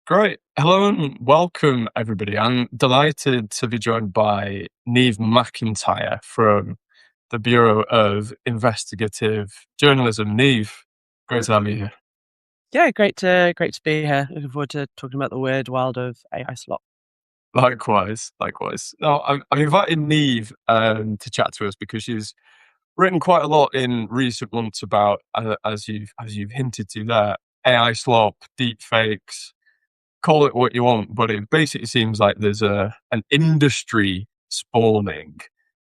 Great. Hello and welcome, everybody. I'm delighted to be joined by Niamh McIntyre from the Bureau of Investigative Journalism. Niamh, great to have you here. Yeah, great to be here. Looking forward to talking about the weird world of AI slop. Likewise, likewise. Now, I'm inviting Niamh to chat to us because she's written quite a lot in recent months about, as you've hinted to there, AI slop, deep fakes, call it what you want, but it basically seems like there's an industry spawning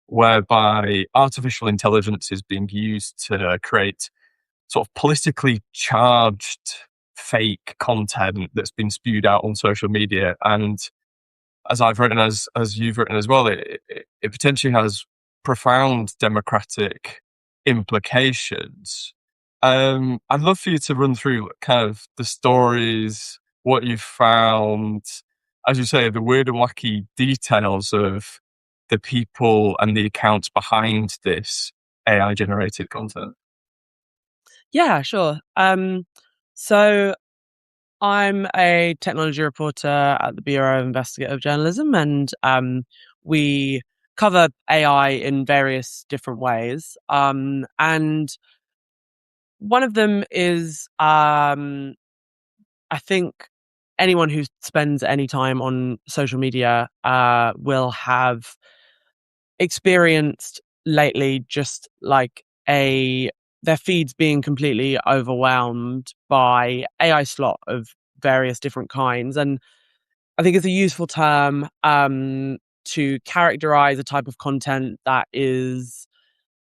whereby artificial intelligence is being used to create sort of politically charged fake content that's been spewed out on social media. And as I've written, as you've written as well, it potentially has profound democratic implications. I'd love for you to run through kind of the stories, what you've found, as you say, the weird and wacky details of the people and the accounts behind this AI generated content. Yeah, sure. So I'm a technology reporter at the Bureau of Investigative Journalism, and we cover AI in various different ways. And one of them is, I think anyone who spends any time on social media will have experienced lately just like a their feeds being completely overwhelmed by AI slot of various different kinds. And I think it's a useful term to characterize a type of content that is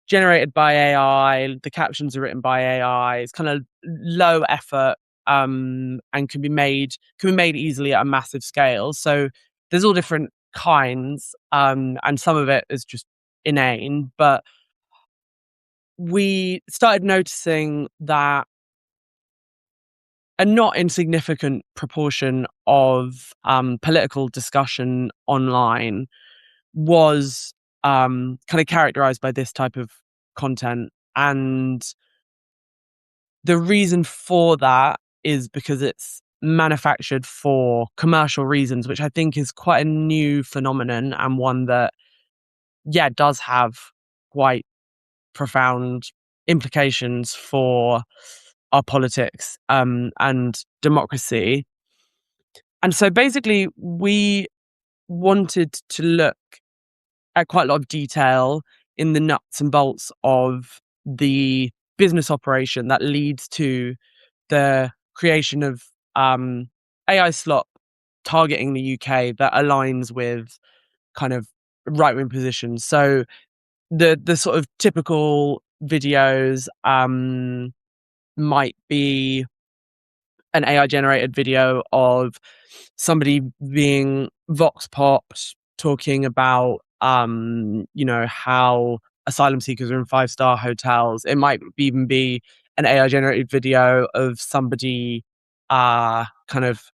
generated by AI. The captions are written by AI. It's kind of low effort and can be made easily at a massive scale. So there's all different kinds, and some of it is just inane. But we started noticing that a not insignificant proportion of political discussion online was kind of characterized by this type of content. And the reason for that is because it's manufactured for commercial reasons, which I think is quite a new phenomenon, and one that, yeah, does have quite profound implications for our politics and democracy. And so basically, we wanted to look at quite a lot of detail in the nuts and bolts of the business operation that leads to the creation of AI slot targeting the UK that aligns with kind of right wing positions. So the sort of typical videos might be an AI generated video of somebody being vox popped talking about how asylum seekers are in five-star hotels. It might even be an AI generated video of somebody kind of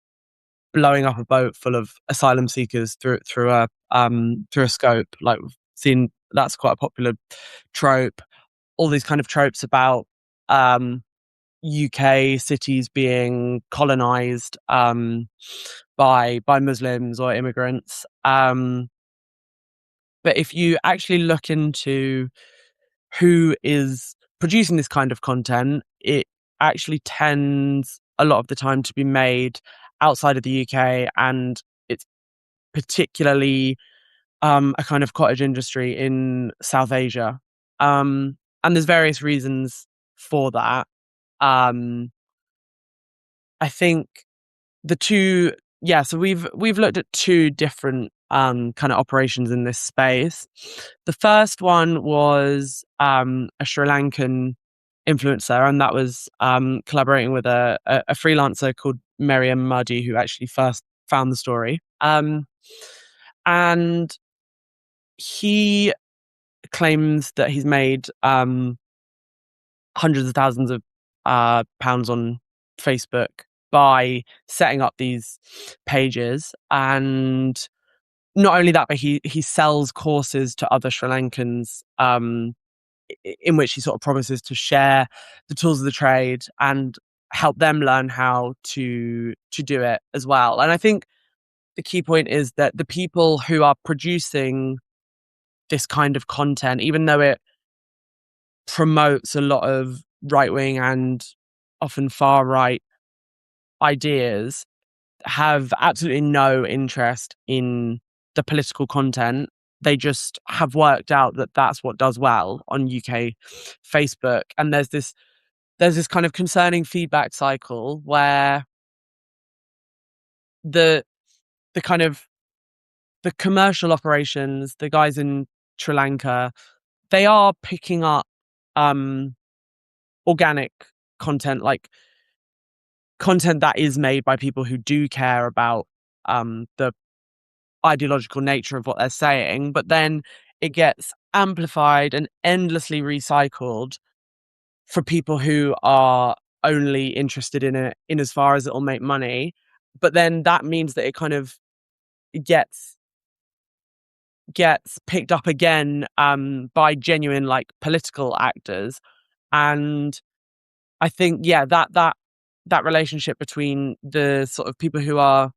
blowing up a boat full of asylum seekers through a scope. Like we've seen, that's quite a popular trope. All these kind of tropes about UK cities being colonized by Muslims or immigrants. But if you actually look into who is producing this kind of content, it actually tends a lot of the time to be made outside of the UK, and it's particularly a kind of cottage industry in South Asia. And there's various reasons for that. Um, I think the two, yeah, so we've looked at two different kind of operations in this space. The first one was a Sri Lankan influencer, and that was collaborating with a freelancer called Miriam Muddy, who actually first found the story. And he claims that he's made hundreds of thousands of pounds on Facebook by setting up these pages. And not only that, but he sells courses to other Sri Lankans, in which he sort of promises to share the tools of the trade. And help them learn how to do it as well. And I think the key point is that the people who are producing this kind of content, even though it promotes a lot of right wing and often far right ideas, have absolutely no interest in the political content. They just have worked out that that's what does well on UK Facebook. And there's this kind of concerning feedback cycle where the the kind of the commercial operations, the guys in Sri Lanka, they are picking up um organic content, like content that is made by people who do care about the ideological nature of what they're saying, but then it gets amplified and endlessly recycled for people who are only interested in it in as far as it'll make money. But then that means that it kind of gets picked up again by genuine like political actors. And I think, yeah, that relationship between the sort of people who are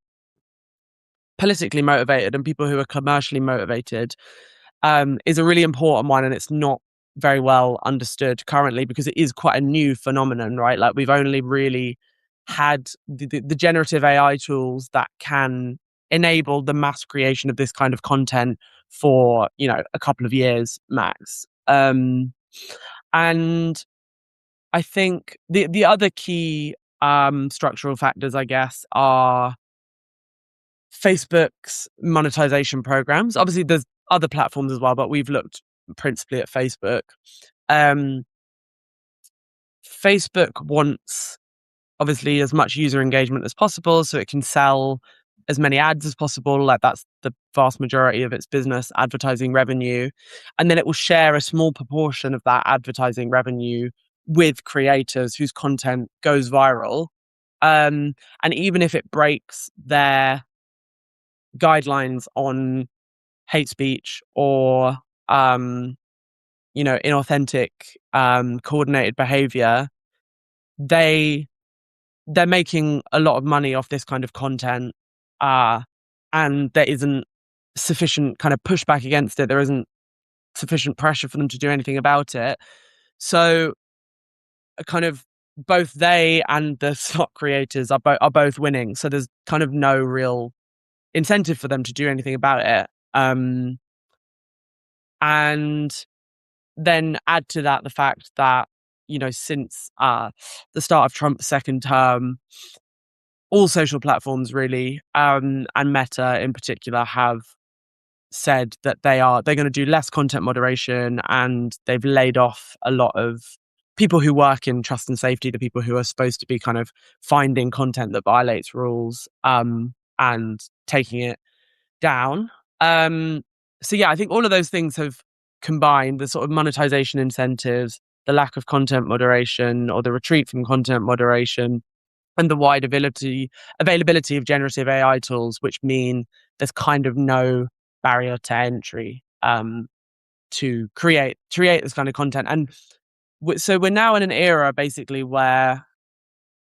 politically motivated and people who are commercially motivated is a really important one, and it's not very well understood currently because it is quite a new phenomenon, right? Like we've only really had the generative AI tools that can enable the mass creation of this kind of content for, you know, a couple of years max. And I think the other key structural factors, I guess, are Facebook's monetization programs. Obviously, there's other platforms as well, but we've looked principally at Facebook. Um, Facebook wants obviously as much user engagement as possible so it can sell as many ads as possible. Like that's the vast majority of its business, advertising revenue. And then it will share a small proportion of that advertising revenue with creators whose content goes viral. And even if it breaks their guidelines on hate speech or inauthentic coordinated behavior, they're making a lot of money off this kind of content, and there isn't sufficient kind of pushback against it. There isn't sufficient pressure for them to do anything about it. So kind of both they and the slot creators are both winning, so there's kind of no real incentive for them to do anything about it. And then add to that the fact that, you know, since the start of Trump's second term, all social platforms really, and Meta in particular, have said that they're going to do less content moderation, and they've laid off a lot of people who work in trust and safety, the people who are supposed to be kind of finding content that violates rules, and taking it down. So yeah, I think all of those things have combined, the sort of monetization incentives, the lack of content moderation or the retreat from content moderation, and the wide availability of generative AI tools, which mean there's kind of no barrier to entry to create this kind of content. And so we're now in an era basically where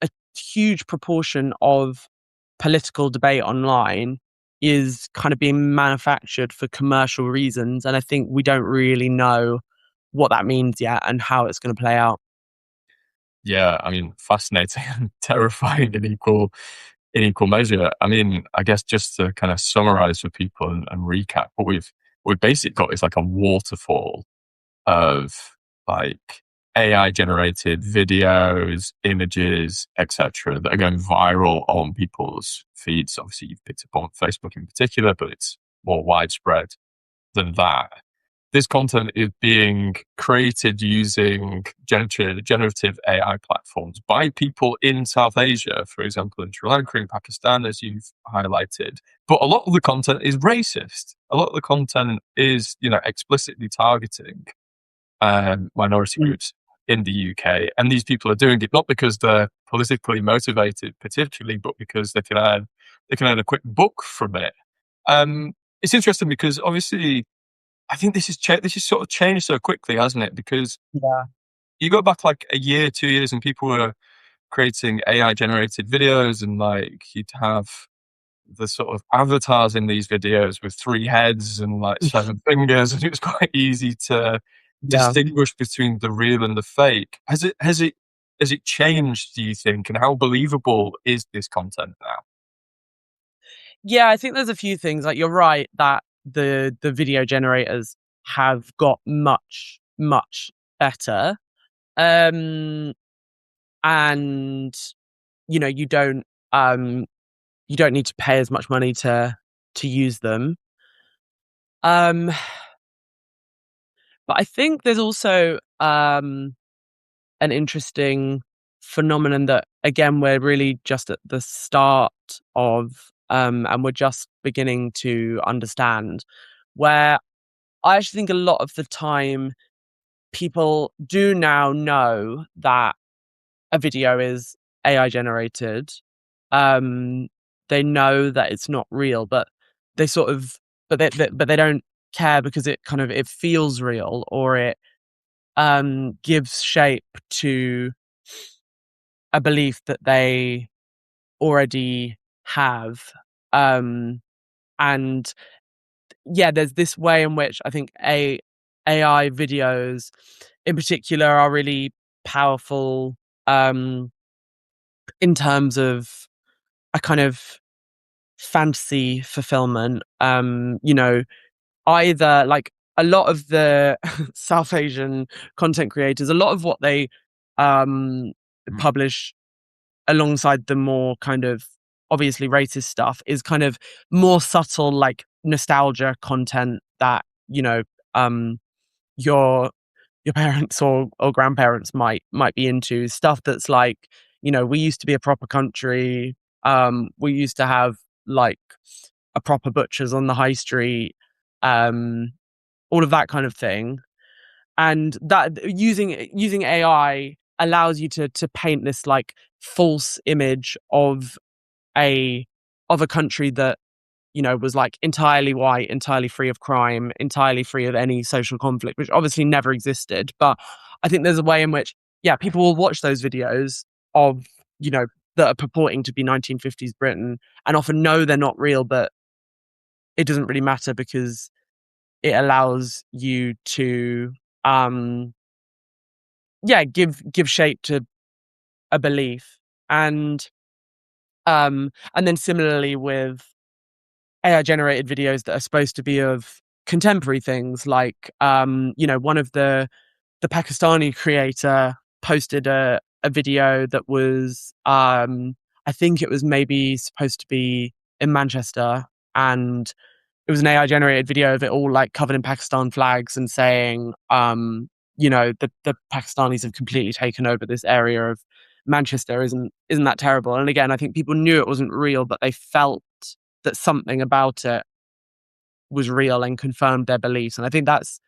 a huge proportion of political debate online is kind of being manufactured for commercial reasons. And I think we don't really know what that means yet and how it's going to play out. Yeah, I mean, fascinating and terrifying in equal measure. I mean, I guess just to kind of summarize for people and recap, what we've basically got is like a waterfall of like AI generated videos, images, etc., that are going viral on people's feeds. Obviously, you've picked up on Facebook in particular, but it's more widespread than that. This content is being created using generative AI platforms by people in South Asia, for example, in Sri Lanka, in Pakistan, as you've highlighted. But a lot of the content is racist. A lot of the content is, you know, explicitly targeting minority groups in the UK. And these people are doing it not because they're politically motivated, particularly, but because they can earn a quick buck from it. It's interesting because obviously, I think this is sort of changed so quickly, hasn't it? Because Yeah. you go back like a year, 2 years, and people were creating AI generated videos, and like you'd have the sort of avatars in these videos with 3 heads and like 7 fingers, and it was quite easy to Yeah. distinguish between the real and the fake. Has it changed, do you think, and how believable is this content now? Yeah, I think there's a few things. Like, you're right that the video generators have got much, much better. Um, and you um you don't need to pay as much money to use them. Um, but I think there's also an interesting phenomenon that, again, we're really just at the start of, and we're just beginning to understand, where I actually think a lot of the time people do now know that a video is AI generated. Um, they know that it's not real, but they sort of, but they don't care because it feels real, or it gives shape to a belief that they already have. Um, and yeah, there's this way in which I think AI videos in particular are really powerful, um, in terms of a kind of fantasy fulfillment. Either like a lot of the South Asian content creators, a lot of what they um, Mm. publish alongside the more kind of obviously racist stuff is kind of more subtle, like nostalgia content that um, your your parents or grandparents might be into. Stuff that's like, we used to be a proper country. We used to have like a proper butcher's on the high street. Um, all of that kind of thing. And that using AI allows you to paint this like false image a of a country that was like entirely white, entirely free of crime, entirely free of any social conflict, which obviously never existed. But I think there's a way in which, yeah, people will watch those videos of, you know, that are purporting to be 1950s Britain, and often know they're not real, but it doesn't really matter because it allows you to, um, yeah, give shape to a belief. And then similarly with AI generated videos that are supposed to be of contemporary things, like one of the Pakistani creator posted a video that was, I think it was maybe supposed to be in Manchester, and it was an AI generated video of it all like covered in Pakistan flags and saying, the Pakistanis have completely taken over this area of Manchester. Isn't that terrible? And again, I think people knew it wasn't real, but they felt that something about it was real and confirmed their beliefs. And I think that's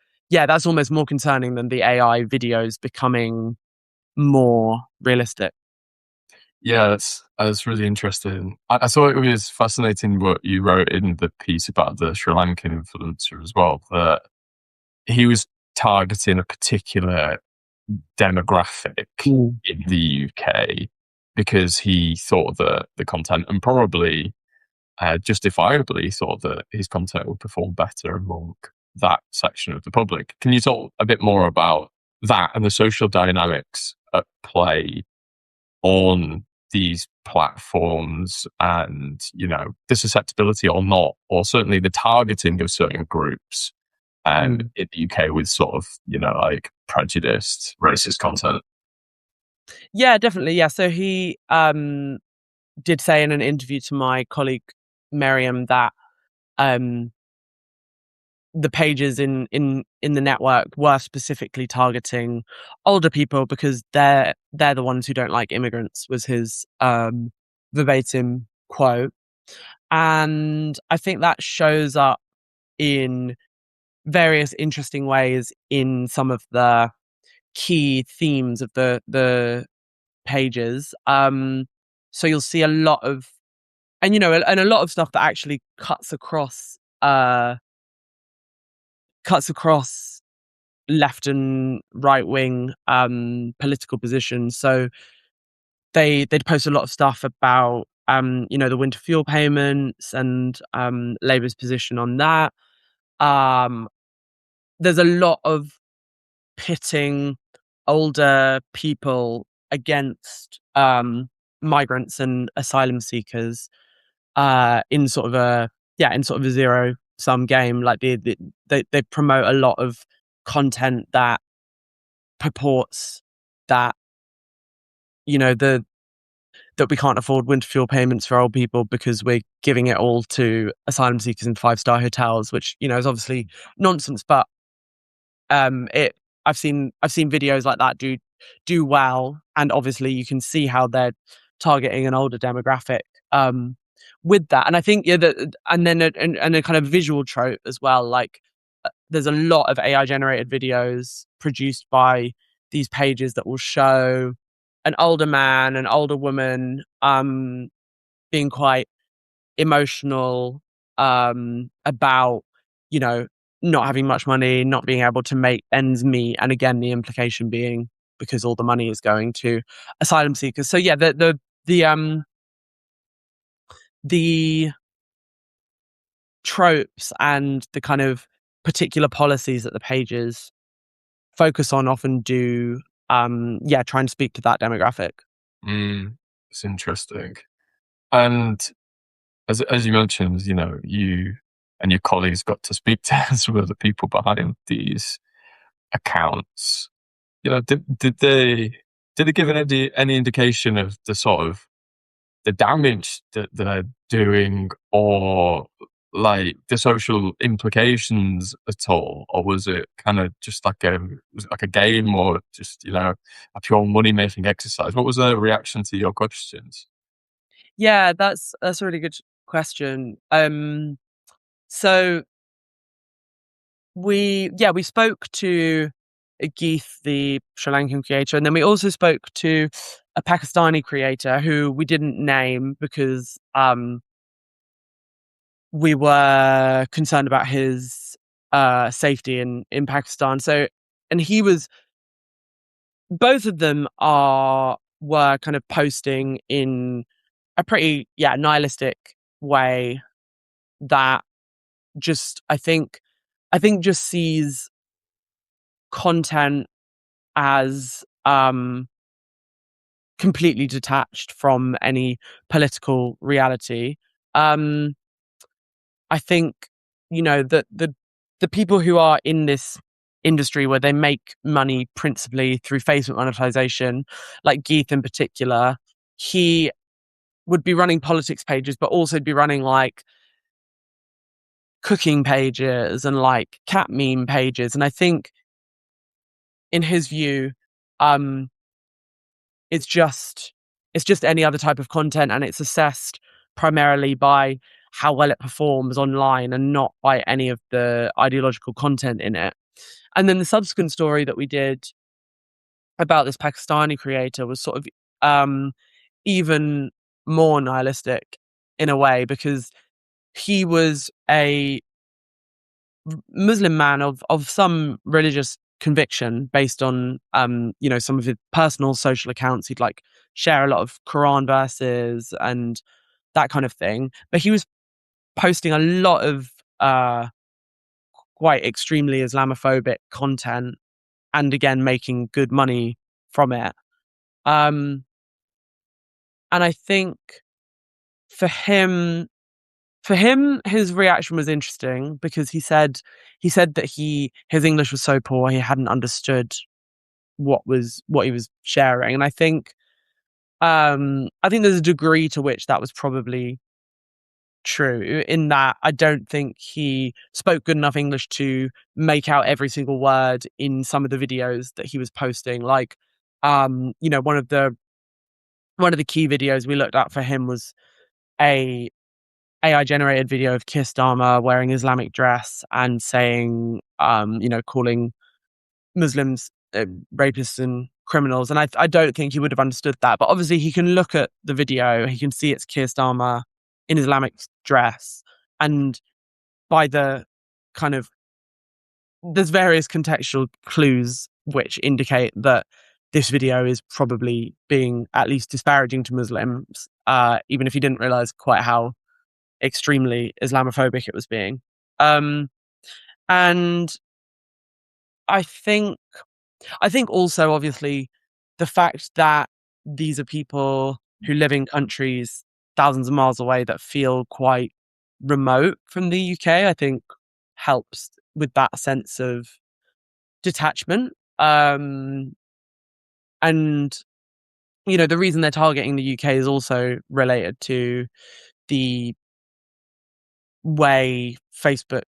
almost more concerning than the AI videos becoming more realistic. Yeah, that's really interesting. I thought it was fascinating what you wrote in the piece about the Sri Lankan influencer as well, that he was targeting a particular demographic Mm, in the UK because he thought that the content, and probably justifiably thought that his content would perform better among that section of the public. Can you talk a bit more about that and the social dynamics at play on these platforms, and the susceptibility or not, or certainly the targeting of certain groups mm. in the UK with sort of like prejudiced racist content? Yeah, definitely. Yeah. So he did say in an interview to my colleague Miriam that um the pages in the network were specifically targeting older people because they're the ones who don't like immigrants, was his verbatim quote. And I think that shows up in various interesting ways in some of the key themes of the pages. So you'll see a lot of, and a lot of stuff that actually cuts across left and right wing political positions. So they'd post a lot of stuff about the winter fuel payments and Labour's position on that. There's a lot of pitting older people against migrants and asylum seekers in sort of a zero sum game. Like they promote a lot of content that purports that the that we can't afford winter fuel payments for old people because we're giving it all to asylum seekers in 5-star hotels, which is obviously nonsense. But it I've seen videos like that do well, and obviously you can see how they're targeting an older demographic with that. And I think and then and a kind of visual trope as well. Like there's a lot of AI generated videos produced by these pages that will show an older man, an older woman, being quite emotional about you know not having much money, not being able to make ends meet, and again the implication being because all the money is going to asylum seekers. So yeah, the tropes and the kind of particular policies that the pages focus on often do try and speak to that demographic. It's interesting. And as you mentioned, you and your colleagues got to speak to some of the people behind these accounts. Did they give any indication of the sort of the damage that they're doing, or like the social implications at all, or was it kind of just like a game, or just a pure money making exercise? What was their reaction to your questions? Yeah, that's a really good question. So we spoke to Geeth, the Sri Lankan creator, and then we also spoke to a Pakistani creator who we didn't name because we were concerned about his safety in Pakistan. So, and he was both of them were kind of posting in a pretty nihilistic way that just I think just sees content as completely detached from any political reality. Um, I think that the people who are in this industry where they make money principally through Facebook monetization, like Geeth in particular, he would be running politics pages, but also be running like cooking pages and like cat meme pages. And I think in his view, um, it's just any other type of content, and it's assessed primarily by how well it performs online and not by any of the ideological content in it. And then the subsequent story that we did about this Pakistani creator was sort of even more nihilistic in a way, because he was a Muslim man of some religious conviction based on some of his personal social accounts. He'd like share a lot of Quran verses and that kind of thing. But he was posting a lot of quite extremely Islamophobic content, and again making good money from it. Um and I think for him his reaction was interesting because he said that his English was so poor he hadn't understood what he was sharing. And I think there's a degree to which that was probably true, in that I don't think he spoke good enough English to make out every single word in some of the videos that he was posting. Like one of the key videos we looked at for him was a AI generated video of Keir Starmer wearing Islamic dress and saying, calling Muslims rapists and criminals. And I don't think he would have understood that. But obviously, he can look at the video, he can see it's Keir Starmer in Islamic dress. And by the kind of, there's various contextual clues which indicate that this video is probably being at least disparaging to Muslims, even if he didn't realize quite how extremely Islamophobic it was being. And I think also, obviously, the fact that these are people who live in countries thousands of miles away that feel quite remote from the UK, I think helps with that sense of detachment. And the reason they're targeting the UK is also related to the way Facebook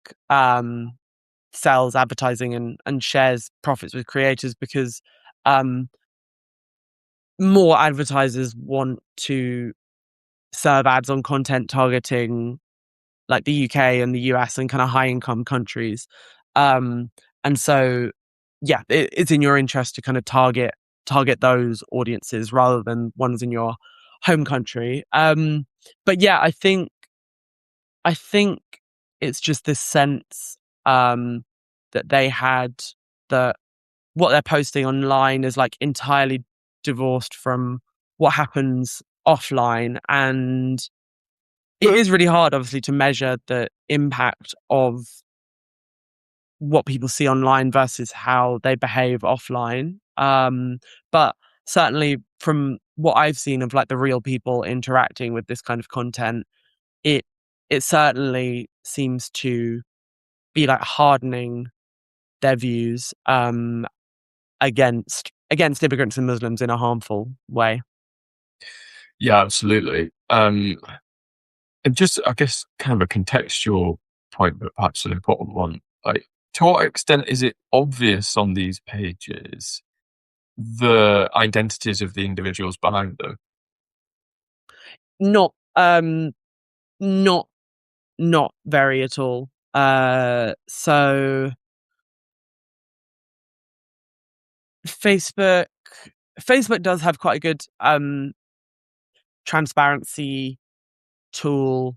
sells advertising and shares profits with creators, because more advertisers want to serve ads on content targeting like the UK and the US and kind of high income countries. And so, yeah, it's in your interest to kind of target those audiences rather than ones in your home country. But yeah, I think it's just this sense that they had, that what they're posting online is like entirely divorced from what happens offline. And it is really hard, obviously, to measure the impact of what people see online versus how they behave offline. But certainly from what I've seen of like the real people interacting with this kind of content, it certainly seems to be like hardening their views against immigrants and Muslims in a harmful way. Yeah, absolutely. And just, I guess, kind of a contextual point, but perhaps an important one. Like, to what extent is it obvious on these pages the identities of the individuals behind them? Not not not very at all. So Facebook does have quite a good transparency tool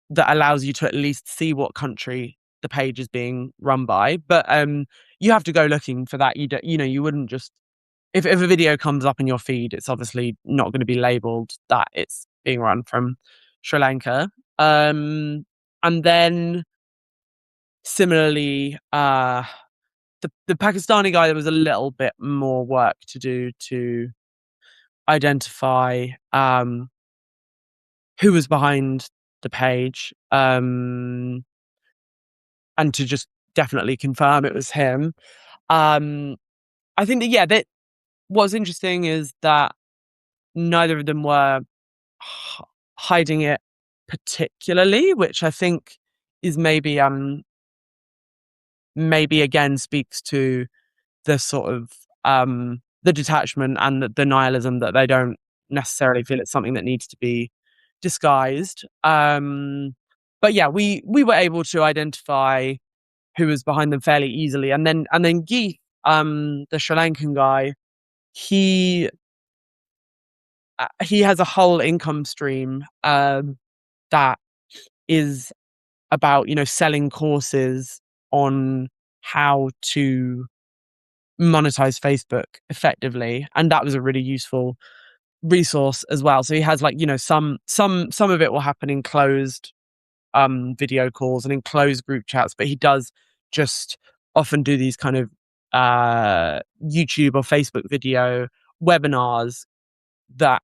that allows you to at least see what country the page is being run by. But you have to go looking for that. You wouldn't just, if a video comes up in your feed, it's obviously not going to be labeled that it's being run from Sri Lanka. And then similarly, the Pakistani guy, there was a little bit more work to do to identify who was behind the page, and to just definitely confirm it was him. I think that, yeah, that what's interesting is that neither of them were hiding it particularly, which I think is maybe again speaks to the sort of the detachment and the denialism, that they don't necessarily feel it's something that needs to be disguised. But yeah, we were able to identify who was behind them fairly easily. And then Geeth, the Sri Lankan guy, he has a whole income stream that is about selling courses on how to monetize Facebook effectively, and that was a really useful resource as well. So he has like some of it will happen in closed video calls and in closed group chats, but he does just often do these kind of YouTube or Facebook video webinars that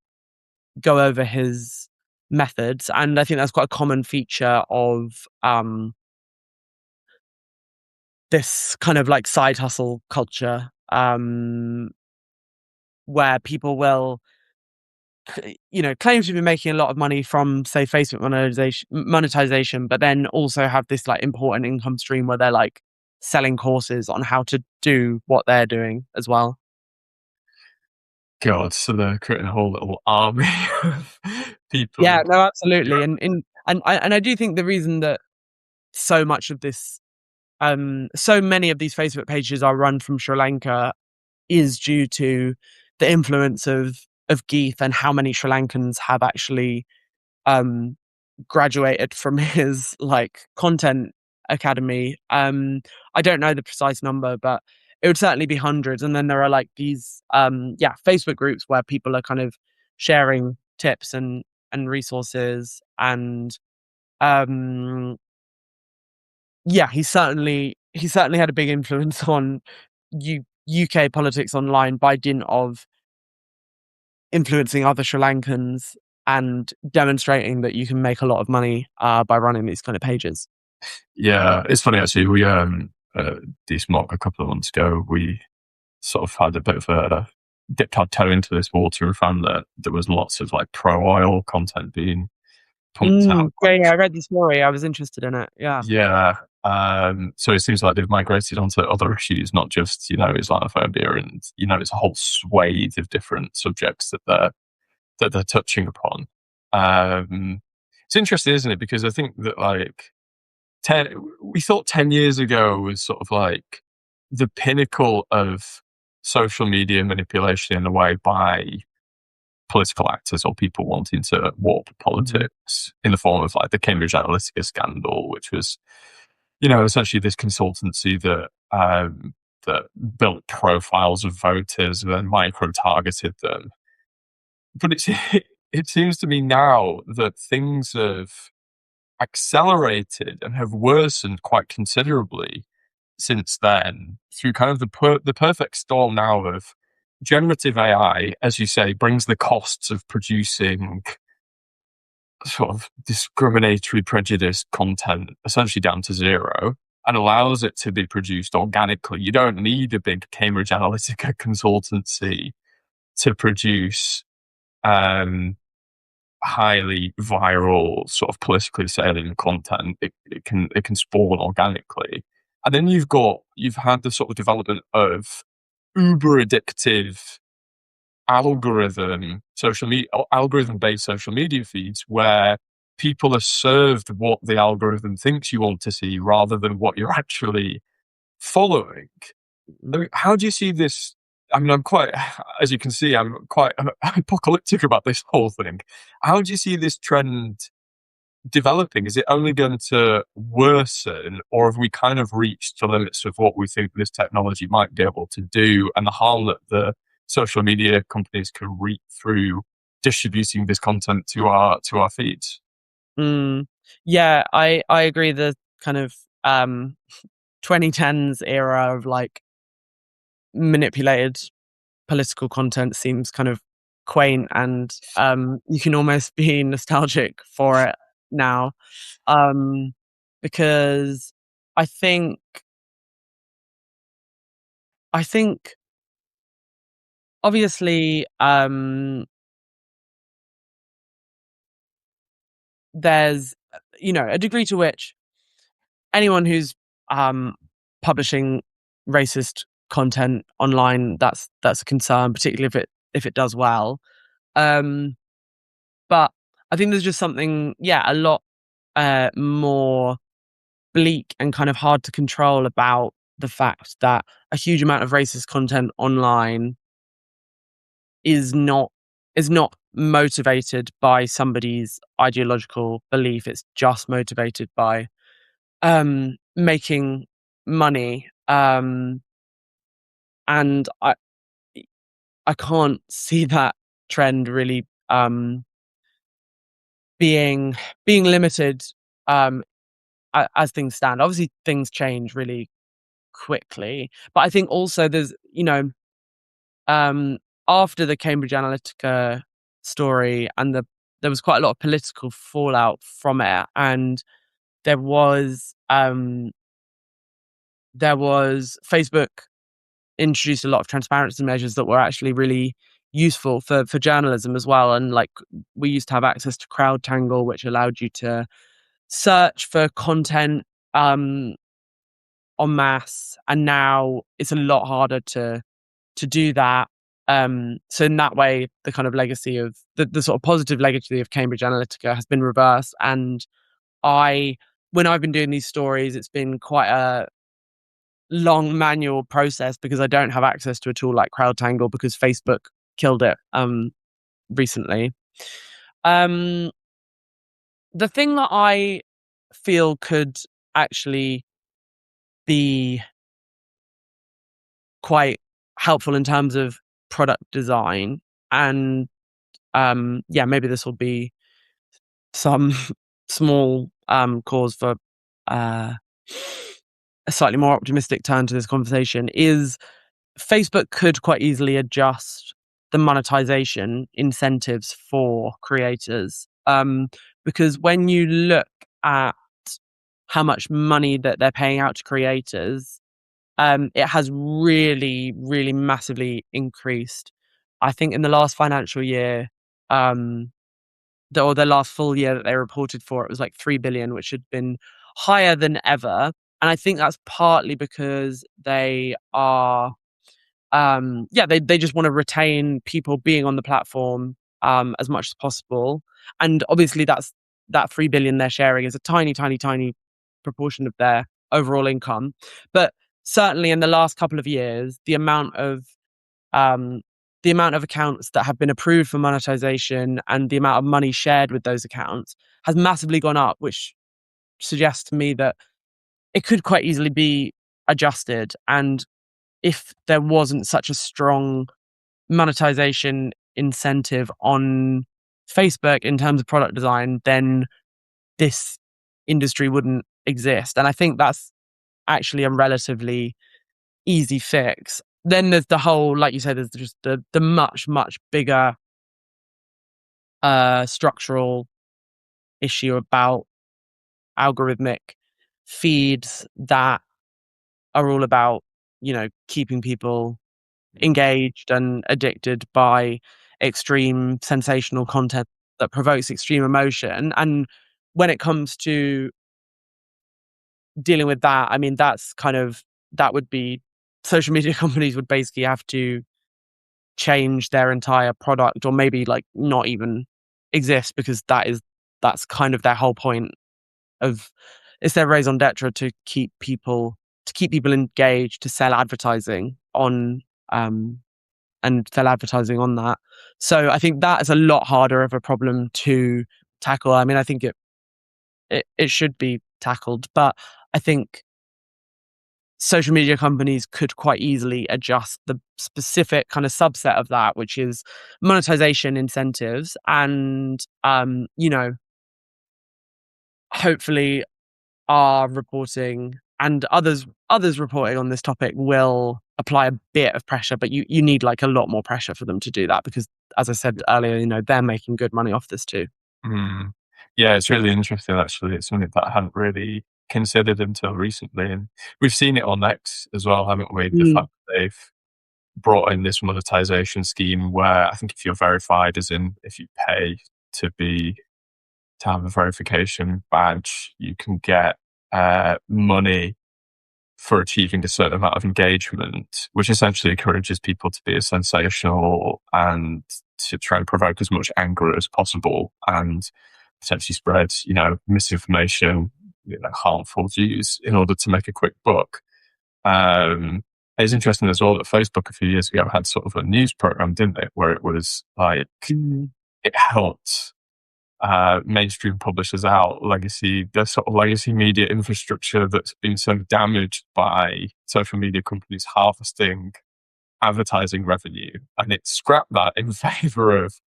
go over his methods. And I think that's quite a common feature of this kind of like side hustle culture, where people will claim to be making a lot of money from, say, Facebook monetization, but then also have this like important income stream where they're like selling courses on how to do what they're doing as well. God, so they're creating a whole little army of Yeah, people. no, absolutely. And I do think the reason that so much of this so many of these Facebook pages are run from Sri Lanka is due to the influence of Geeth and how many Sri Lankans have actually graduated from his like content academy. I don't know the precise number, but it would certainly be hundreds. And then there are like these Facebook groups where people are kind of sharing tips and resources. And um he certainly had a big influence on UK politics online by dint of influencing other Sri Lankans and demonstrating that you can make a lot of money by running these kind of pages. Yeah, it's funny actually. We this mock a couple of months ago, we sort of had a bit of a dipped our toe into this water and found that there was lots of like pro oil content being pumped out. Yeah, yeah, I read the story. I was interested in it. Yeah. Yeah. So it seems like they've migrated onto other issues, not just, Islamophobia, and, it's a whole swathe of different subjects that they're touching upon. It's interesting, isn't it? Because I think that like 10, we thought 10 years ago was sort of like the pinnacle of social media manipulation in a way by political actors or people wanting to warp politics in the form of like the Cambridge Analytica scandal, which was, essentially this consultancy that built profiles of voters and then micro targeted them. But it seems to me now that things have accelerated and have worsened quite considerably since then through kind of the perfect storm now of generative AI, as you say, brings the costs of producing sort of discriminatory, prejudiced content essentially down to zero and allows it to be produced organically. You don't need a big Cambridge Analytica consultancy to produce highly viral, sort of politically salient content. It can spawn organically. And then you've had the sort of development of uber addictive algorithm based social media feeds where people are served what the algorithm thinks you want to see rather than what you're actually following. I mean, how do you see this? I mean, as you can see, I'm quite apocalyptic about this whole thing. How do you see this trend developing? Is it only going to worsen, or have we kind of reached the limits of what we think this technology might be able to do and the harm that the social media companies can reap through distributing this content to our feeds? Mm. Yeah, I agree. The kind of 2010s era of like manipulated political content seems kind of quaint, and you can almost be nostalgic for it now. Um because I think I think obviously there's a degree to which anyone who's um publishing racist content online, that's a concern, particularly if it does well. Um but I think there's just something, a lot more bleak and kind of hard to control about the fact that a huge amount of racist content online is not motivated by somebody's ideological belief. It's just motivated by making money. And I can't see that trend really being limited um as things stand. Obviously things change really quickly, but I think also there's um after the Cambridge Analytica story, and there was quite a lot of political fallout from it, and there was Facebook introduced a lot of transparency measures that were actually really useful for journalism as well. And like, we used to have access to CrowdTangle, which allowed you to search for content um en masse, and now it's a lot harder to do that. So in that way, the kind of legacy of the sort of positive legacy of Cambridge Analytica has been reversed. And I when I've been doing these stories, it's been quite a long manual process because I don't have access to a tool like CrowdTangle because Facebook killed it recently. Um the thing that I feel could actually be quite helpful in terms of product design. And maybe this will be some small cause for a slightly more optimistic turn to this conversation. Is Facebook could quite easily adjust the monetization incentives for creators, because when you look at how much money that they're paying out to creators, it has really, really massively increased. I think in the last financial year, or the last full year that they reported for, it was like 3 billion, which had been higher than ever. And I think that's partly because they are, they just want to retain people being on the platform as much as possible. And obviously that 3 billion they're sharing is a tiny, tiny, tiny proportion of their overall income. But certainly in the last couple of years, um, the amount of accounts that have been approved for monetization and the amount of money shared with those accounts has massively gone up, which suggests to me that it could quite easily be adjusted. And if there wasn't such a strong monetization incentive on Facebook in terms of product design, then this industry wouldn't exist. And I think that's actually a relatively easy fix. Then there's the whole, like you said, there's just the much, much bigger structural issue about algorithmic feeds that are all about, keeping people engaged and addicted by extreme sensational content that provokes extreme emotion. And when it comes to dealing with that, I mean, that would be, social media companies would basically have to change their entire product, or maybe like not even exist, because that's kind of their whole point of, it's their raison d'etre to keep people engaged, to sell advertising on that. So I think that is a lot harder of a problem to tackle. I mean, I think it should be tackled, but I think social media companies could quite easily adjust the specific kind of subset of that, which is monetization incentives. And, hopefully our reporting and others reporting on this topic will apply a bit of pressure, but you need like a lot more pressure for them to do that, because as I said earlier, they're making good money off this too. Mm. Yeah, it's really interesting actually. It's something that I hadn't really considered until recently, and we've seen it on X as well, haven't we? The Mm. fact that they've brought in this monetization scheme where I think if you're verified, as in if you pay to have a verification badge, you can get money for achieving a certain amount of engagement, which essentially encourages people to be as sensational and to try and provoke as much anger as possible and potentially spread, misinformation, harmful views in order to make a quick buck. It's interesting as well that Facebook a few years ago had sort of a news program, didn't it, where it was like it helped mainstream publishers out, the sort of legacy media infrastructure that's been so damaged by social media companies harvesting advertising revenue, and it scrapped that in favor of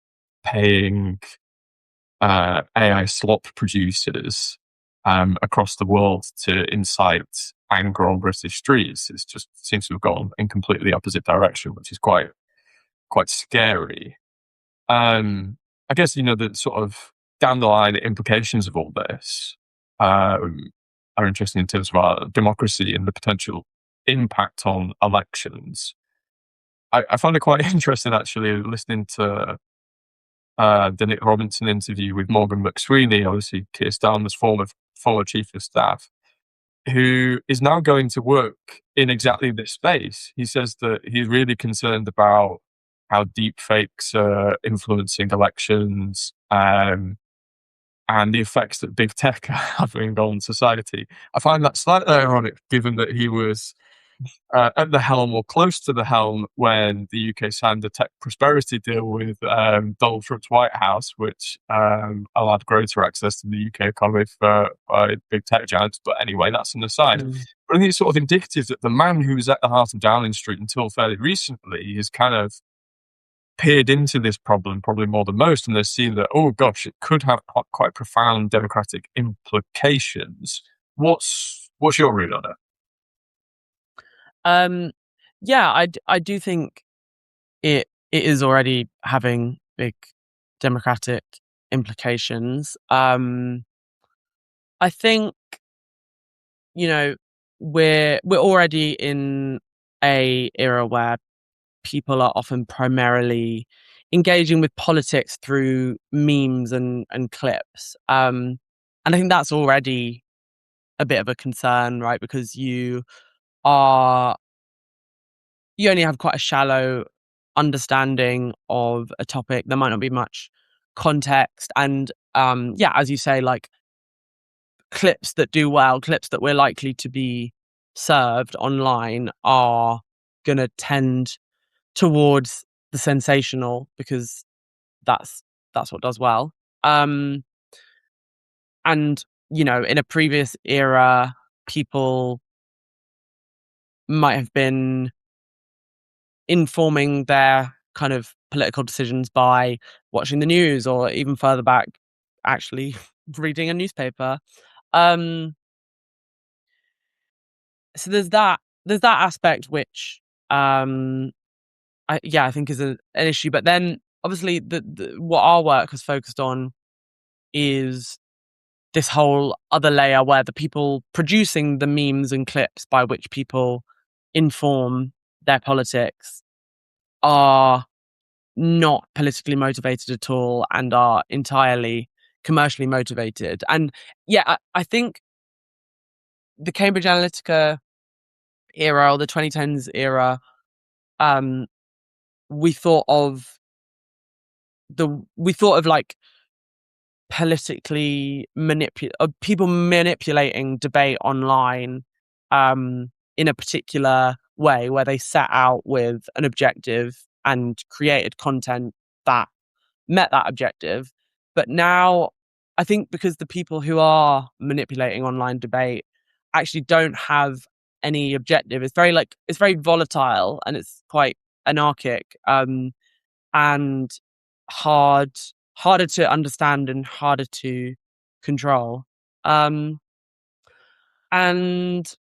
paying AI slop producers across the world to incite anger on British streets. It just seems to have gone in completely opposite direction, which is quite scary. I guess, the sort of down the line implications of all this are interesting in terms of our democracy and the potential impact on elections. I found it quite interesting actually listening to the Nick Robinson interview with Morgan McSweeney, obviously Keir Starmer's former chief of staff, who is now going to work in exactly this space. He says that he's really concerned about how deep fakes are influencing elections, and the effects that big tech are having on society. I find that slightly ironic, given that he was at the helm or close to the helm when the UK signed a tech prosperity deal with Donald Trump's White House, which allowed greater access to the UK economy by big tech giants. But anyway, that's an aside. Mm. But I think it's sort of indicative that the man who was at the heart of Downing Street until fairly recently has kind of peered into this problem probably more than most, and they've seen that, oh gosh, it could have quite profound democratic implications. What's your read on it? Um, yeah, I do think it is already having big democratic implications. I think, you know, we're already in a era where people are often primarily engaging with politics through memes and clips. And I think that's already a bit of a concern, right? Because are you only have quite a shallow understanding of a topic. There might not be much context. And yeah, as you say, like clips that do well, clips that we're likely to be served online are gonna tend towards the sensational because that's that's what does well. Um and in a previous era, people might have been informing their kind of political decisions by watching the news or even further back, actually reading a newspaper. Um, so there's that aspect which I think is an issue. But then obviously what our work has focused on is this whole other layer where the people producing the memes and clips by which people inform their politics are not politically motivated at all and are entirely commercially motivated. And yeah, I think the Cambridge Analytica era or the 2010s era, um, we thought of like people manipulating debate online in a particular way where they set out with an objective and created content that met that objective. But now I think because the people who are manipulating online debate actually don't have any objective, it's very volatile and it's quite anarchic, and hard harder to understand and harder to control. Um and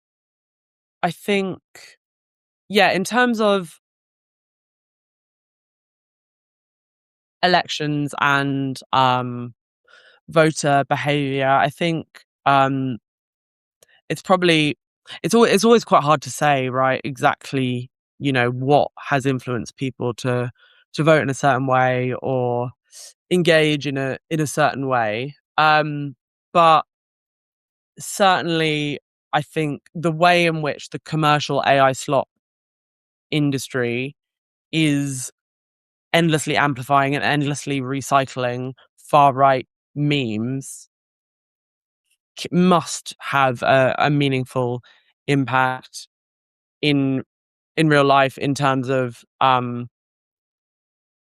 I think, yeah, in terms of elections and voter behavior, I think it's probably it's always quite hard to say, right, exactly, what has influenced people to vote in a certain way or engage in a certain way. But certainly I think the way in which the commercial AI slot industry is endlessly amplifying and endlessly recycling far right memes must have a meaningful impact in real life in terms of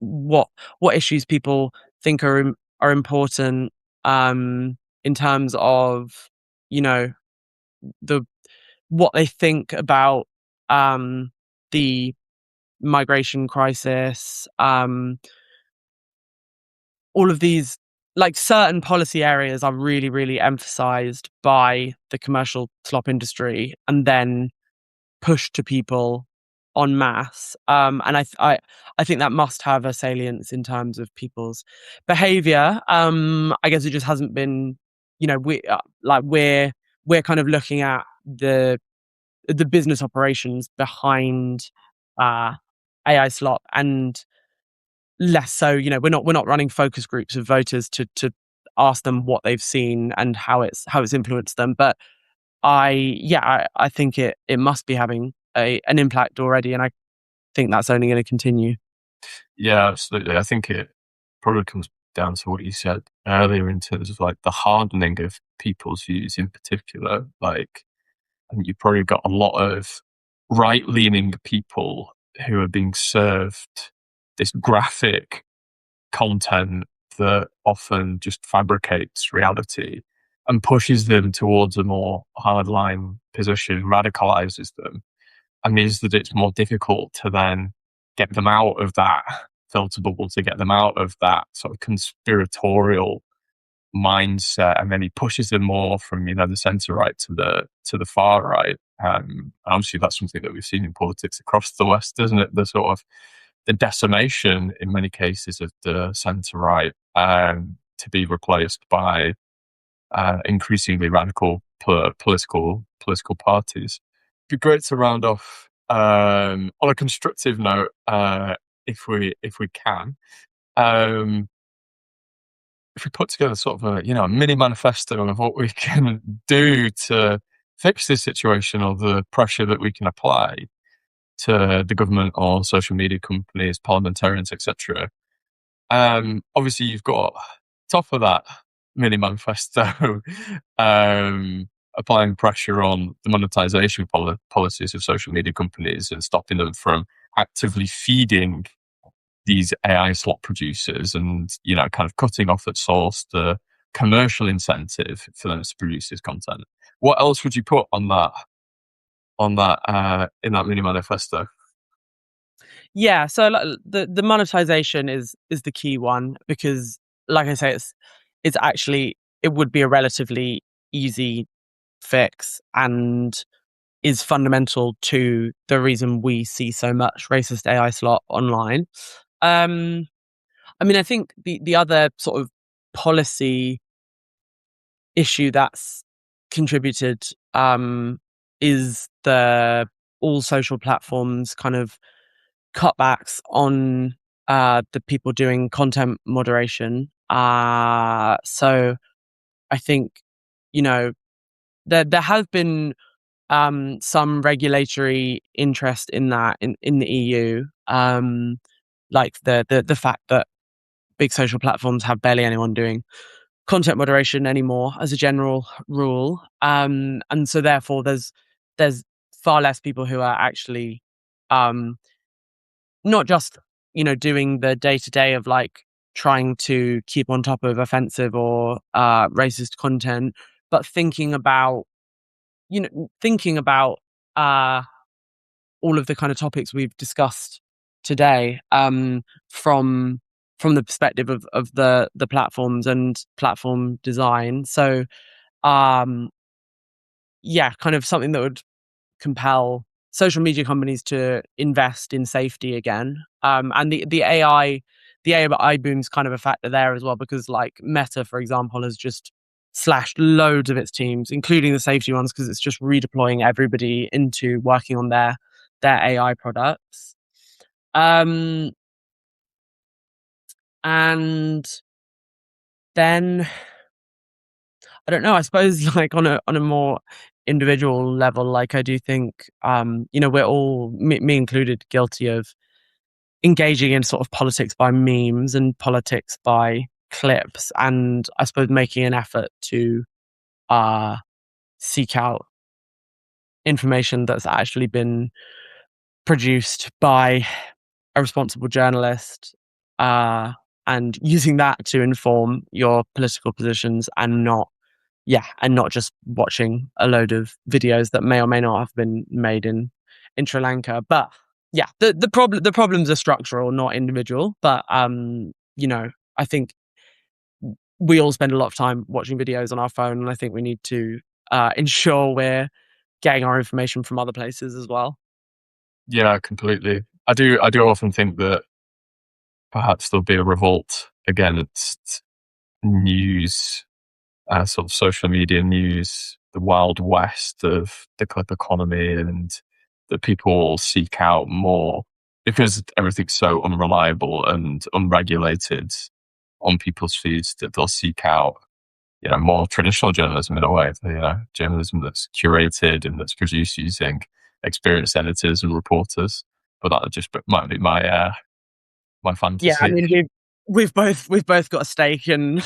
what issues people think are important, in terms of you know the what they think about the migration crisis, all of these, like, certain policy areas are really, really emphasized by the commercial slop industry and then pushed to people en masse. And I think that must have a salience in terms of people's behavior. I guess it just hasn't been, we're kind of looking at the business operations behind uh, AI slop, and less so, we're not running focus groups of voters to ask them what they've seen and how it's influenced them. But I think it must be having an impact already, and I think that's only going to continue. Yeah, absolutely. I think it probably comes down to what you said earlier in terms of like the hardening of people's views in particular. Like, I think you've probably got a lot of right-leaning people who are being served this graphic content that often just fabricates reality and pushes them towards a more hardline position, radicalizes them, and means that it's more difficult to then get them out of that filter bubble, to get them out of that sort of conspiratorial mindset, and then he pushes them more from the centre right to the far right. Obviously, that's something that we've seen in politics across the West, isn't it? The sort of the decimation in many cases of the centre right, to be replaced by increasingly radical political parties. It'd be great to round off on a constructive note, if we can. Um, if we put together sort of a mini manifesto of what we can do to fix this situation, or the pressure that we can apply to the government or social media companies, parliamentarians, etc. Obviously, you've got top of that mini manifesto, applying pressure on the monetization policies of social media companies and stopping them from actively feeding these AI slot producers, and kind of cutting off at source the commercial incentive for them to produce this content. What else would you put on that in that mini manifesto? Yeah, so the monetization is the key one, because, like I say, it's actually, it would be a relatively easy fix, and is fundamental to the reason we see so much racist AI slot online. I mean, I think the other sort of policy issue that's contributed is the all social platforms kind of cutbacks on the people doing content moderation. So I think, you know, there has been some regulatory interest in that in the EU, like the fact that big social platforms have barely anyone doing content moderation anymore as a general rule, and so therefore there's far less people who are actually um, not just doing the day to day of like trying to keep on top of offensive or racist content, but thinking about uh, all of the kind of topics we've discussed today, from the perspective of the platforms and platform design. So yeah, kind of something that would compel social media companies to invest in safety again. And the AI boom's kind of a factor there as well, because like Meta, for example, has just slashed loads of its teams, including the safety ones, because it's just redeploying everybody into working on their AI products. Um, and then I don't know. I suppose like on a more individual level, like I do think we're all, me included, guilty of engaging in sort of politics by memes and politics by clips, and I suppose making an effort to uh seek out information that's actually been produced by a responsible journalist, uh and using that to inform your political positions, and not just watching a load of videos that may or may not have been made in Sri Lanka. But yeah, the problems are structural, not individual. But I think we all spend a lot of time watching videos on our phone, and I think we need to ensure we're getting our information from other places as well. Yeah, completely. I do often think that perhaps there'll be a revolt against news, sort of social media news, the wild west of the clip economy, and that people will seek out more, because everything's so unreliable and unregulated on people's feeds, that they'll seek out more traditional journalism in a way, journalism that's curated and that's produced using experienced editors and reporters. But that just might be my Yeah, I fantasy. mean we've both got a stake in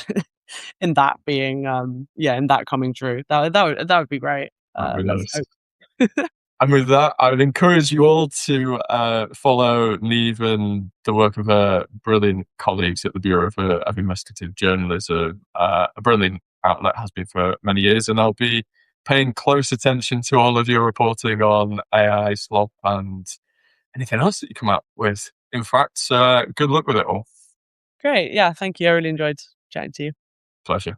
in that being in that coming true. That would be great. That'd be Let's nice. hope. And with that, I would encourage you all to follow Niamh and the work of her brilliant colleagues at the Bureau of Investigative Journalism. A brilliant outlet, has been for many years, and I'll be paying close attention to all of your reporting on AI, slop, and anything else that you come up with. In fact, good luck with it all. Great. Yeah, thank you. I really enjoyed chatting to you. Pleasure.